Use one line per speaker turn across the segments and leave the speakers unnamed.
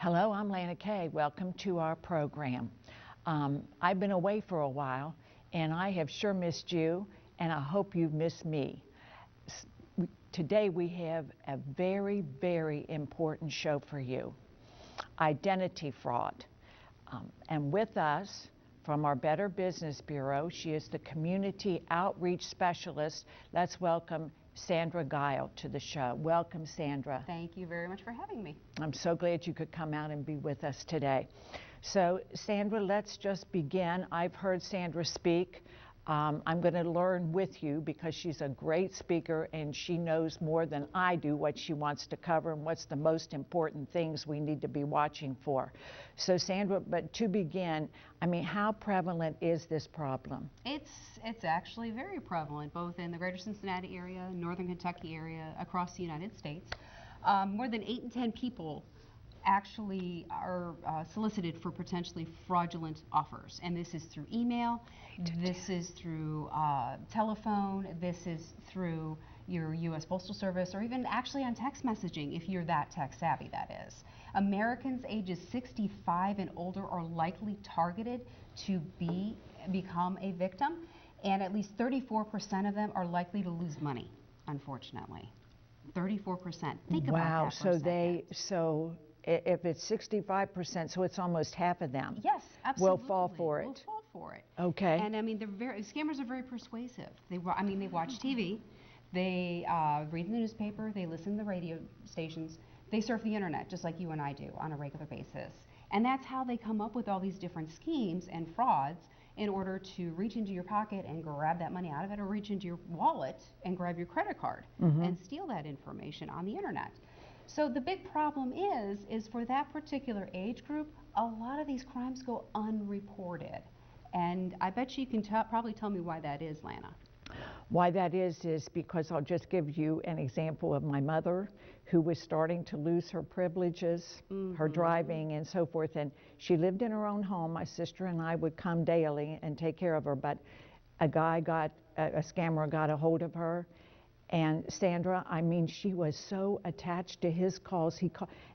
Hello, I'm Lana Kay. Welcome to our program. I've been away for a while, and I have sure missed you, and I hope you've missed me. Today we have a very, very important show for you, identity fraud. And with us, from our Better Business Bureau, she is the Community Outreach Specialist. Let's welcome Sandra Guile to the show. Welcome, Sandra.
Thank you very much for having me.
I'm so glad you could come out and be with us today. So, Sandra, let's just begin. I've heard Sandra speak. I'm going to learn with you because she's a great speaker and she knows more than I do what she wants to cover and what's the most important things we need to be watching for. So, Sandra, but to begin, I mean, how prevalent is this problem?
It's actually very prevalent, both in the greater Cincinnati area, northern Kentucky area, across the United States. More than 8 in 10 people actually are solicited for potentially fraudulent offers, and this is through email, this is through telephone, this is through your U.S. Postal Service, or even actually on text messaging if you're that tech savvy, that is. Americans ages 65 and older are likely targeted to become a victim, and at least 34% of them are likely to lose money, unfortunately. 34%. Think about that for a second.
So if it's 65%, so it's almost half of them.
Yes, absolutely.
Will fall for it.
Will fall for it.
Okay.
And I mean, scammers are very persuasive. They watch TV, they read the newspaper, they listen to the radio stations, they surf the internet just like you and I do on a regular basis. And that's how they come up with all these different schemes and frauds in order to reach into your pocket and grab that money out of it, or reach into your wallet and grab your credit card and steal that information on the internet. So the big problem is for that particular age group, a lot of these crimes go unreported. And I bet you can probably tell me why that is, Lana.
Why that is because I'll just give you an example of my mother, who was starting to lose her privileges, her driving and so forth, and she lived in her own home. My sister and I would come daily and take care of her, but a scammer got a hold of her. And Sandra, I mean, she was so attached to his calls.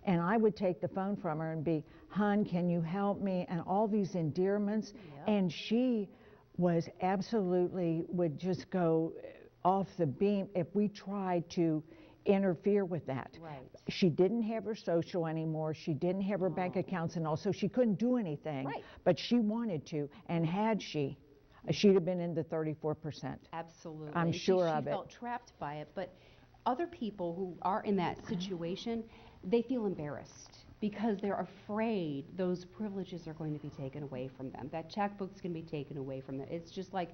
And I would take the phone from her and be, "Hun, can you help me?" And all these endearments. Yep. And she was absolutely, would just go off the beam if we tried to interfere with that.
Right.
She didn't have her social anymore. She didn't have her bank accounts and all, so she couldn't do anything.
Right.
But she wanted to, and had she'd have been in the 34%.
Absolutely.
I'm sure of it.
She felt trapped by it, but other people who are in that situation, they feel embarrassed because they're afraid those privileges are going to be taken away from them. That checkbook's going to be taken away from them. It's just like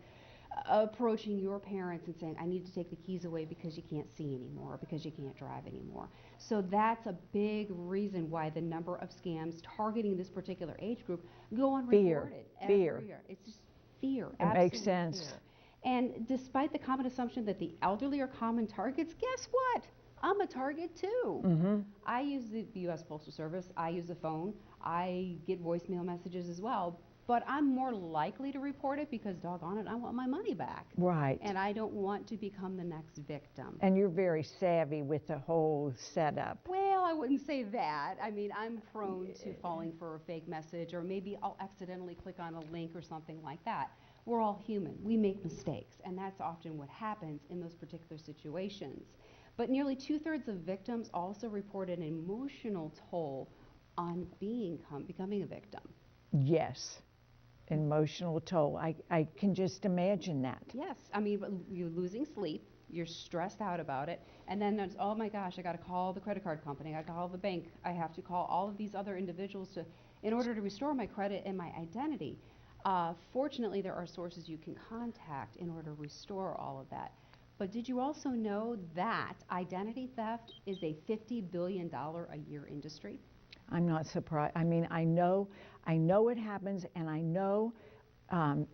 approaching your parents and saying, "I need to take the keys away because you can't see anymore, because you can't drive anymore." So that's a big reason why the number of scams targeting this particular age group go unreported.
Fear.
It's just fear.
It makes sense.
Fear. And despite the common assumption that the elderly are common targets, guess what? I'm a target too. I use the U.S. Postal Service. I use the phone. I get voicemail messages as well. But I'm more likely to report it because, doggone it, I want my money back.
Right.
And I don't want to become the next victim.
And you're very savvy with the whole setup.
Well, I wouldn't say that. I mean, I'm prone to falling for a fake message, or maybe I'll accidentally click on a link or something like that. We're all human. We make mistakes, and that's often what happens in those particular situations. But nearly 2/3 of victims also report an emotional toll on becoming a victim.
Yes. Emotional toll. I can just imagine that.
Yes. I mean, you're losing sleep. You're stressed out about it. And then it's, oh my gosh, I got to call the credit card company. I got to call the bank. I have to call all of these other individuals in order to restore my credit and my identity. Fortunately, there are sources you can contact in order to restore all of that. But did you also know that identity theft is a $50 billion a year industry?
I'm not surprised. I mean, I know it happens, and I know,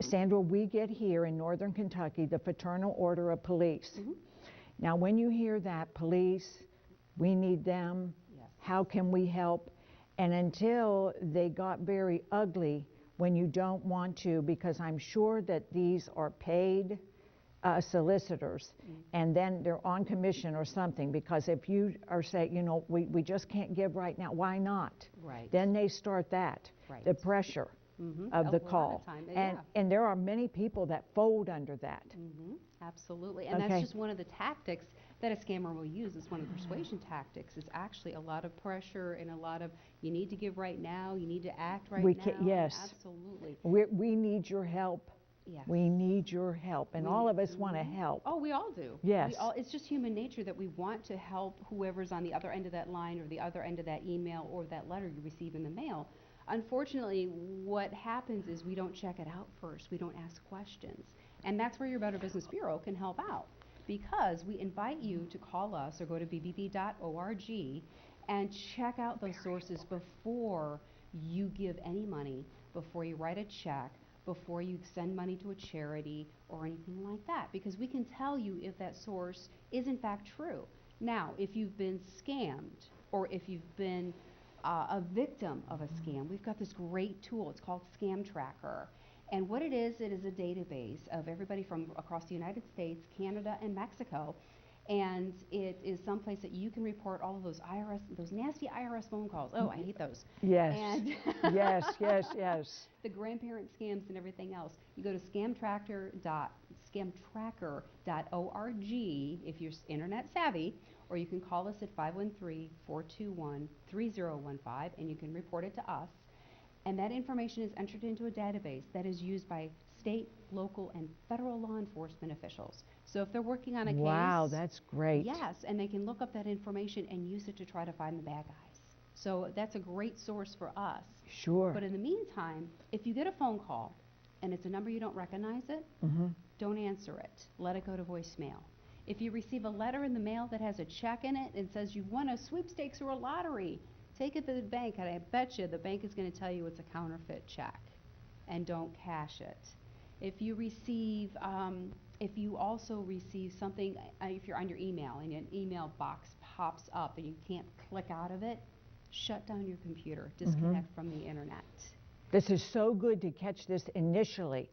Sandra, we get here in Northern Kentucky the Fraternal Order of Police. Now, when you hear that, police, we need them,
yes.
How can we help? And until they got very ugly when you don't want to, because I'm sure that these are paid solicitors, and then they're on commission or something, because if you are saying, you know, we just can't give right now, why not?
Right.
Then they start that,
Right.
the pressure of the call. And there are many people that fold under that.
Absolutely. And that's just one of the tactics that a scammer will use. It's one of the persuasion tactics. Is actually a lot of pressure and a lot of, you need to give right now, you need to act right now.
Yes.
Absolutely.
We need your help.
Yes.
We need your help, and all of us want to help.
Oh, we all do.
Yes.
It's just human nature that we want to help whoever's on the other end of that line or the other end of that email or that letter you receive in the mail. Unfortunately, what happens is we don't check it out first. We don't ask questions. And that's where your Better Business Bureau can help out, because we invite you to call us or go to bbb.org and check out those sources before you give any money, before you write a check, before you send money to a charity or anything like that, because we can tell you if that source is in fact true. Now, if you've been scammed or if you've been a victim of a scam, we've got this great tool. It's called Scam Tracker. And what it is a database of everybody from across the United States, Canada, and Mexico. And it is someplace that you can report all of those those nasty IRS phone calls. Oh, I hate those.
Yes.
And
yes.
The grandparent scams and everything else. You go to scamtracker.org if you're internet savvy, or you can call us at 513-421-3015, and you can report it to us. And that information is entered into a database that is used by state, local, and federal law enforcement officials. So if they're working on a case...
Wow, that's great.
Yes, and they can look up that information and use it to try to find the bad guys. So that's a great source for us.
Sure.
But in the meantime, if you get a phone call and it's a number you don't recognize it, don't answer it. Let it go to voicemail. If you receive a letter in the mail that has a check in it and says you've won a sweepstakes or a lottery, take it to the bank, and I bet you the bank is going to tell you it's a counterfeit check, and don't cash it. If you receive, if you also receive something, if you're on your email and an email box pops up and you can't click out of it, shut down your computer, disconnect from the internet.
This is so good to catch this initially.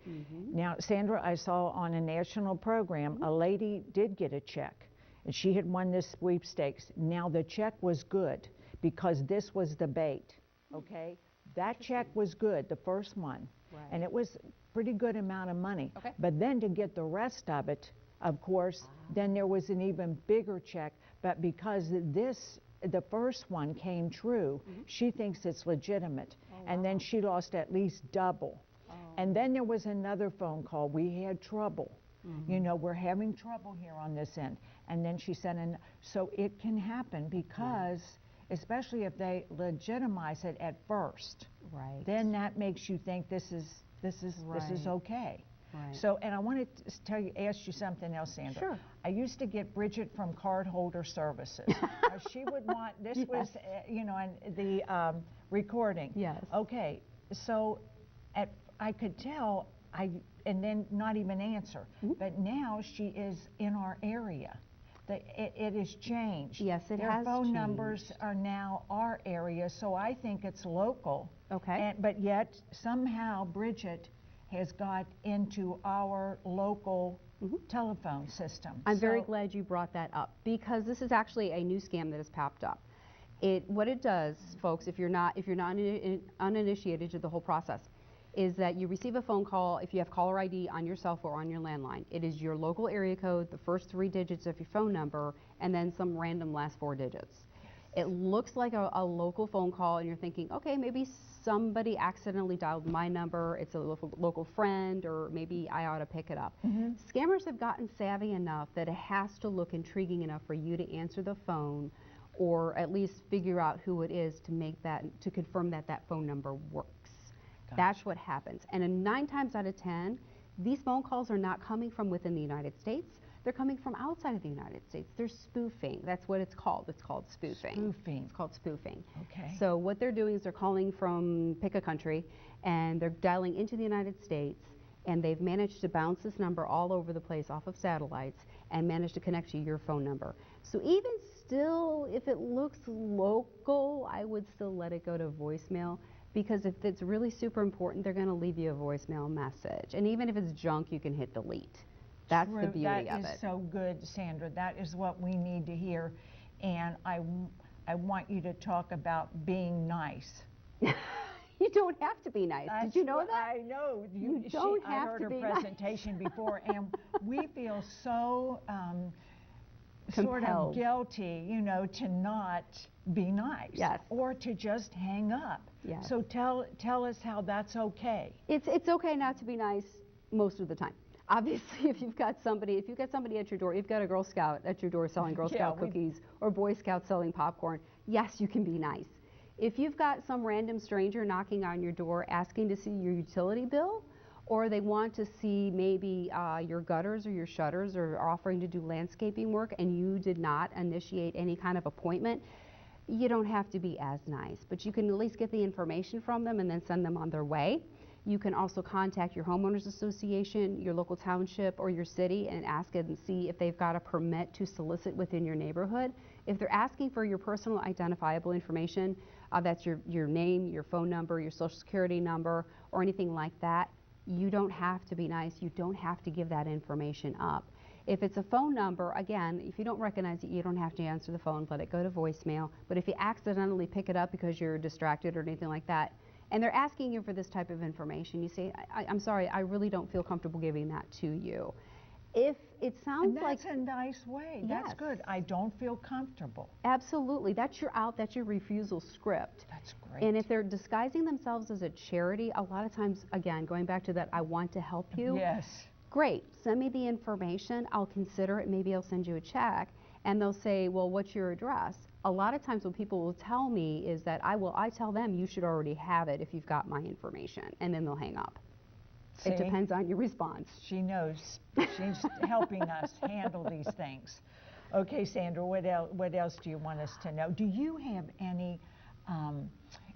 Now, Sandra, I saw on a national program, a lady did get a check, and she had won this sweepstakes. Now, the check was good, because this was the bait, okay? That check was good, the first one, and it was a pretty good amount of money. But then to get the rest of it, of course, then there was an even bigger check, but because the first one came true, she thinks it's legitimate, and then she lost at least double. And then there was another phone call. We had trouble. You know, we're having trouble here on this end. And then she said, so it can happen, because especially if they legitimize it at first, then that makes you think this is okay. So, and I want to ask you something else, Sandra.
Sure.
I used to get Bridget from Cardholder Services. She would want, this was, you know, and the recording.
Yes.
Okay, so I could tell, and then not even answer. But now she is in our area. It has changed.
Yes, it
Their
has
phone
changed.
numbers are now our area, so I think it's local.
Okay.
But yet, somehow, Bridget has got into our local telephone system.
I'm very glad you brought that up, because this is actually a new scam that has popped up. What it does, folks, if you're not uninitiated to the whole process, is that you receive a phone call if you have caller ID on your cell phone or on your landline. It is your local area code, the first 3 digits of your phone number, and then some random last 4 digits. It looks like a local phone call, and you're thinking, okay, maybe somebody accidentally dialed my number, it's a local friend, or maybe I ought to pick it up. Scammers have gotten savvy enough that it has to look intriguing enough for you to answer the phone, or at least figure out who it is to confirm that that phone number works. That's what happens. And in 9 times out of 10, these phone calls are not coming from within the United States. They're coming from outside of the United States. They're spoofing. That's what it's called. It's called spoofing.
Spoofing.
It's called spoofing.
Okay.
So what they're doing is they're calling from, pick a country, and they're dialing into the United States, and they've managed to bounce this number all over the place off of satellites and managed to connect to your phone number. So even still, if it looks local, I would still let it go to voicemail. Because if it's really super important, they're going to leave you a voicemail message. And even if it's junk, you can hit delete. That's
True.
the beauty of
That
it.
is so good, Sandra. That is what we need to hear. And I want you to talk about being nice.
You don't have to be nice. Did you know that?
I know.
You don't
I
have
heard
to
her
be nice.
presentation before, and we feel so sort of
Compelled.
guilty, you know, to not be nice.
Yes.
Or to just hang up.
Yes.
So tell us how that's okay.
It's okay not to be nice most of the time. Obviously, if you've got somebody at your door, you've got a Girl Scout at your door selling Girl Scout cookies or Boy Scout selling popcorn, yes, you can be nice. If you've got some random stranger knocking on your door asking to see your utility bill, or they want to see maybe your gutters or your shutters, or offering to do landscaping work and you did not initiate any kind of appointment, you don't have to be as nice, but you can at least get the information from them and then send them on their way. You can also contact your homeowners association, your local township, or your city and ask and see if they've got a permit to solicit within your neighborhood. If they're asking for your personal identifiable information, that's your name, your phone number, your social security number, or anything like that, you don't have to be nice. You don't have to give that information up. If it's a phone number, again, if you don't recognize it, you don't have to answer the phone, let it go to voicemail. But if you accidentally pick it up because you're distracted or anything like that, and they're asking you for this type of information, you say, I'm sorry, I really don't feel comfortable giving that to you. If it sounds like...
That's a nice way.
Yes.
That's good. I don't feel comfortable.
Absolutely. That's your out, that's your refusal script.
That's great.
And if they're disguising themselves as a charity, a lot of times, again, going back to that, I want to help you.
Yes.
Great. Send me the information. I'll consider it. Maybe I'll send you a check. And they'll say, well, what's your address? A lot of times what people will tell me is that I tell them you should already have it if you've got my information, and then they'll hang up.
See?
It depends on your response.
She knows. She's helping us handle these things. Okay, Sandra, what else do you want us to know? Do you have any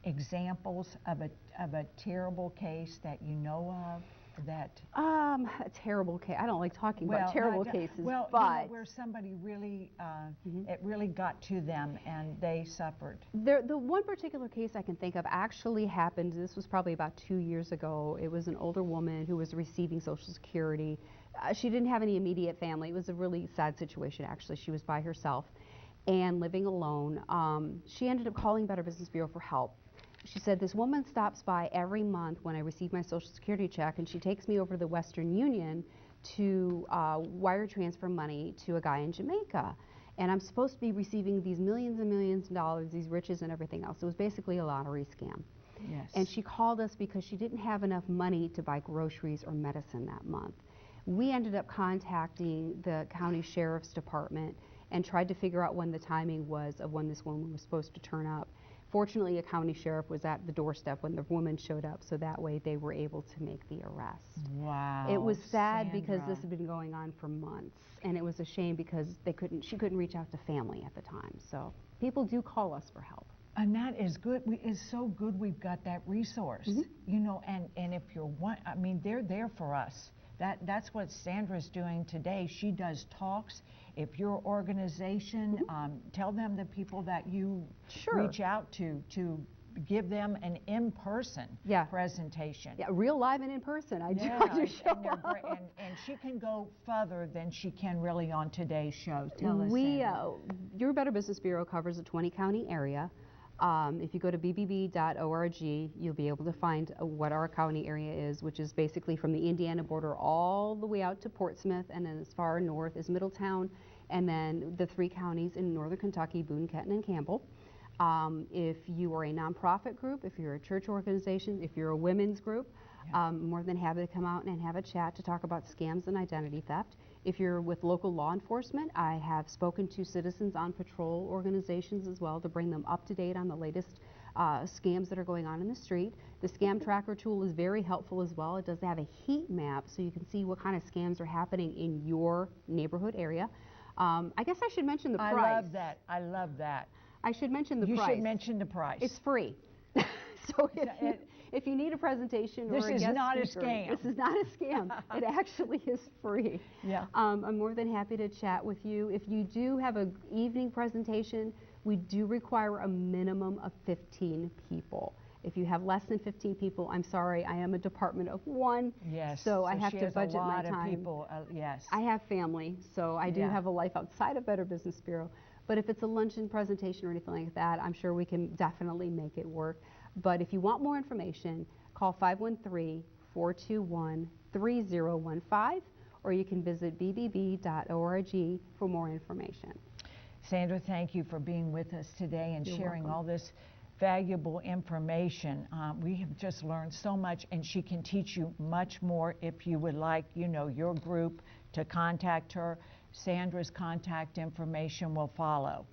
examples of a terrible case that you know of?
A terrible case. I don't like talking about terrible cases,
well,
but
you know, where somebody really, it really got to them and they suffered.
The one particular case I can think of actually happened. This was probably about 2 years ago. It was an older woman who was receiving Social Security. She didn't have any immediate family. It was a really sad situation, actually. She was by herself and living alone. She ended up calling Better Business Bureau for help. She said, this woman stops by every month when I receive my Social Security check, and she takes me over to the Western Union to wire transfer money to a guy in Jamaica. And I'm supposed to be receiving these millions and millions of dollars, these riches and everything else. It was basically a lottery scam.
Yes.
And she called us because she didn't have enough money to buy groceries or medicine that month. We ended up contacting the county sheriff's department and tried to figure out when the timing was of when this woman was supposed to turn up. Fortunately, a county sheriff was at the doorstep when the woman showed up, so that way they were able to make the arrest.
Wow.
It was sad
Sandra.
because this had been going on for months, and it was a shame because she couldn't reach out to family at the time. So people do call us for help.
And that is good. It's so good we've got that resource.
Mm-hmm.
You know, and if you're one, I mean, they're there for us. That's what Sandra's doing today. She does talks. If your organization, tell them the people that you reach out to give them an in-person presentation.
Yeah, real live and in person. I do show up.
And she can go further than she can really on today's show. Tell us, Sandra.
Your Better Business Bureau covers a 20-county area. If you go to bbb.org, you'll be able to find what our county area is, which is basically from the Indiana border all the way out to Portsmouth, and then as far north as Middletown, and then the 3 counties in northern Kentucky, Boone, Kenton, and Campbell. If you are a nonprofit group, if you're a church organization, if you're a women's group, more than happy to come out and have a chat to talk about scams and identity theft. If you're with local law enforcement, I have spoken to Citizens on Patrol organizations as well to bring them up to date on the latest scams that are going on in the street. The Scam Tracker tool is very helpful as well. It does have a heat map so you can see what kind of scams are happening in your neighborhood area. I guess I should mention the price.
I love that. I love that.
I should mention the price.
You should mention the price.
It's free. So if you need a presentation or a guest speaker,
this is not a scam.
This is not a scam. It actually is free.
Yeah.
I'm more than happy to chat with you. If you do have an evening presentation, we do require a minimum of 15 people. If you have less than 15 people, I'm sorry, I am a department of one.
Yes.
So I have
she
to
has
budget
a lot
my time.
Of people, yes.
I have family, so I do
Yeah.
have a life outside of Better Business Bureau. But if it's a luncheon presentation or anything like that, I'm sure we can definitely make it work. But if you want more information, call 513-421-3015, or you can visit bbb.org for more information.
Sandra, thank you for being with us today and
You're
sharing
welcome.
all this valuable information. We have just learned so much, and she can teach you much more if you would like, your group to contact her. Sandra's contact information will follow.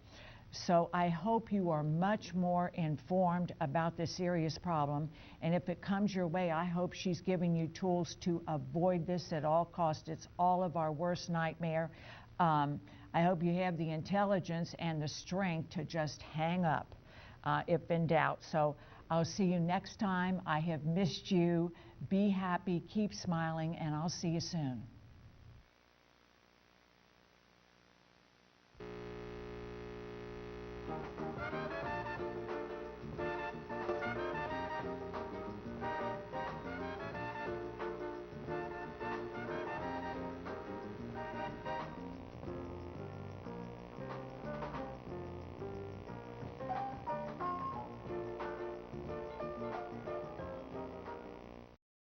So I hope you are much more informed about this serious problem, and if it comes your way, I hope she's giving you tools to avoid this at all costs. It's all of our worst nightmare. I hope you have the intelligence and the strength to just hang up if in doubt. So I'll see you next time. I have missed you. Be happy, keep smiling, and I'll see you soon.